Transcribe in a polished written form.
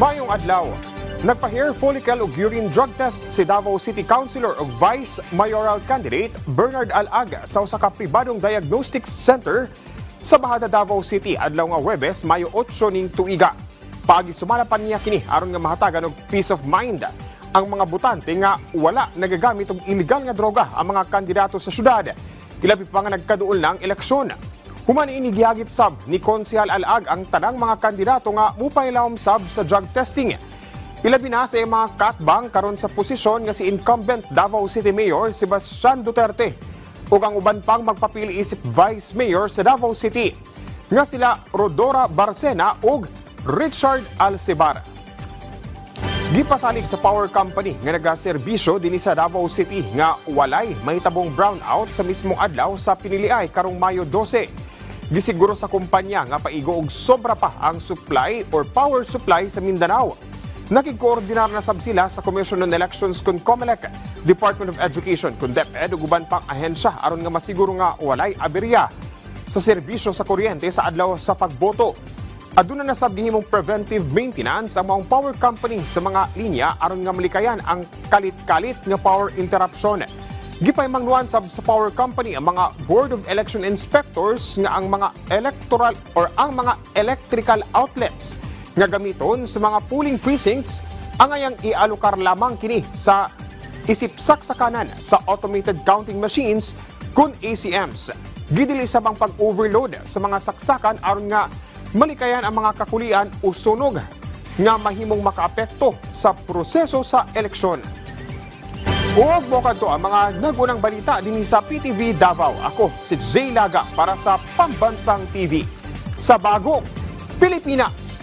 Mayong adlaw, nagpa-hair follicle ug urine drug test si Davao City Councilor ug Vice Mayoral Candidate Bernard Alaga sa usa ka pribadong diagnostics center sa Bahada, Davao City adlaw nga Huwebes, Mayo 8 ning tuiga. Paagi sumalapan niya kini aron nga mahatagan og peace of mind ang mga botante nga wala nagagamit og illegal nga droga ang mga kandidato sa syudad. Ilabi pa nga nagkaduol na ang eleksyon. Human ini gihagit sab ni Konsehal Alag ang tanang mga kandidato nga mupailawom sab sa drug testing. Ilabi na sa mga katbang karon sa posisyon nga si incumbent Davao City Mayor Sebastian Duterte ug ang uban pang magpapili isip Vice Mayor sa Davao City nga sila Rodora Barcena ug Richard Alcebar. Gipasalig sa power company nga nagaserbisyo dinhi sa Davao City nga walay mahitabong brownout sa mismong adlaw sa piniliay karong Mayo 12. Gisiguro sa kumpanya nga paigo og sobra pa ang supply or power supply sa Mindanao. Nakikoordinar na sab sila sa Commission on Elections kun COMELEC, Department of Education kun DepEd ug uban pang ahensya aron nga masiguro nga walay aberya sa serbisyo sa kuryente sa adlaw sa pagboto. Aduna na sab gihimong preventive maintenance ang mga power company sa mga linya aron nga malikayan ang kalit-kalit nga power interruption. Gipay mangnuan sab sa power company ang mga Board of Election Inspectors nga ang mga electoral or ang mga electrical outlets nga gamiton sa mga polling precincts angayang ialokar lamang kini sa isip saksakanan sa automated counting machines kun ACMs. Gidili sa bang pag-overload sa mga saksakan aron nga malikayan ang mga kakulian o sunog nga mahimong makaapekto sa proseso sa eleksyon. Huwag mo kanto ang mga nagunang balita din sa PTV Davao. Ako si Jay Laga para sa Pambansang TV sa Bagong Pilipinas.